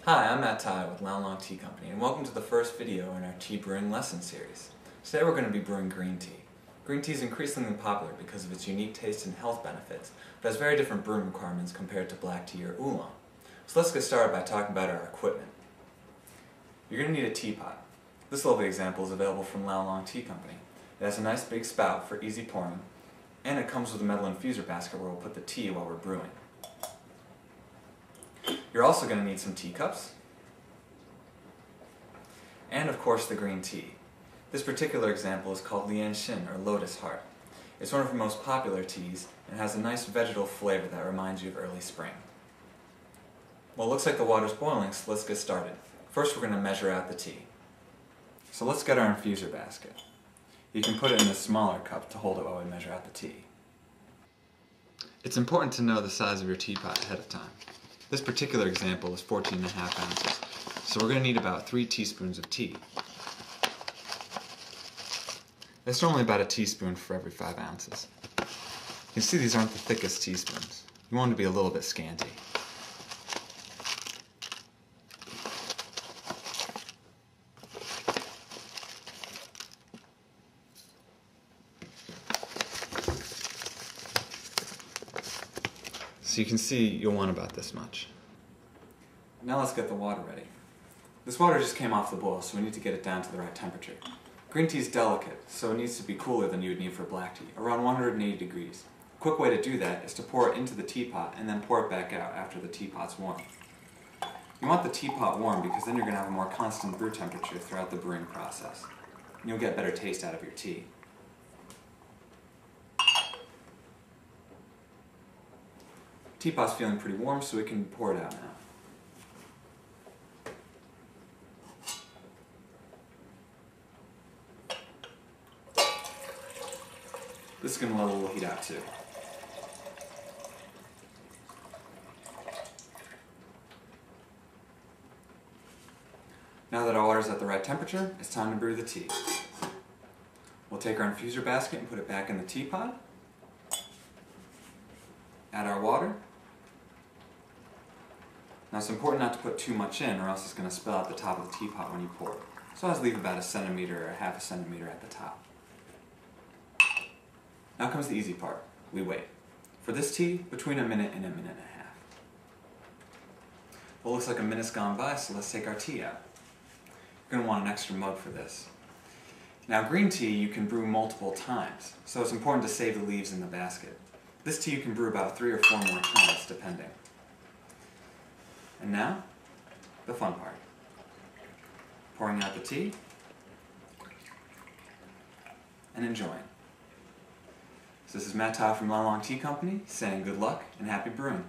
Hi, I'm Matt Ty with Lao Long Tea Company, and welcome to the first video in our tea brewing lesson series. Today we're going to be brewing green tea. Green tea is increasingly popular because of its unique taste and health benefits, but has very different brewing requirements compared to black tea or oolong. So let's get started by talking about our equipment. You're going to need a teapot. This lovely example is available from Lao Long Tea Company. It has a nice big spout for easy pouring, and it comes with a metal infuser basket where we'll put the tea while we're brewing. You're also going to need some teacups, and of course the green tea. This particular example is called Lian Xin, or Lotus Heart. It's one of the most popular teas and has a nice vegetal flavor that reminds you of early spring. Well, it looks like the water's boiling, so let's get started. First we're going to measure out the tea. So let's get our infuser basket. You can put it in a smaller cup to hold it while we measure out the tea. It's important to know the size of your teapot ahead of time. This particular example is 14.5 ounces, so we're going to need about 3 teaspoons of tea. That's normally about a teaspoon for every 5 ounces. You can see these aren't the thickest teaspoons. You want them to be a little bit scanty. So you can see you'll want about this much. Now let's get the water ready. This water just came off the boil, so we need to get it down to the right temperature. Green tea is delicate, so it needs to be cooler than you would need for black tea, around 180 degrees. A quick way to do that is to pour it into the teapot and then pour it back out after the teapot's warm. You want the teapot warm because then you're going to have a more constant brew temperature throughout the brewing process. And you'll get better taste out of your tea. Teapot's feeling pretty warm, so we can pour it out now. This is going to let a little heat out too. Now that our water is at the right temperature, it's time to brew the tea. We'll take our infuser basket and put it back in the teapot. Add our water. Now it's important not to put too much in or else it's going to spill out the top of the teapot when you pour it. So always leave about 1 centimeter or ½ centimeter at the top. Now comes the easy part. We wait. For this tea, between 1 minute and 1.5 minutes. Well, it looks like 1 minute's gone by, so let's take our tea out. You're going to want an extra mug for this. Now green tea you can brew multiple times, so it's important to save the leaves in the basket. This tea you can brew about 3 or 4 more times, depending. And now, the fun part. Pouring out the tea, and enjoying. So this is Matt Ty from Lao Long Tea Company, saying good luck and happy brewing.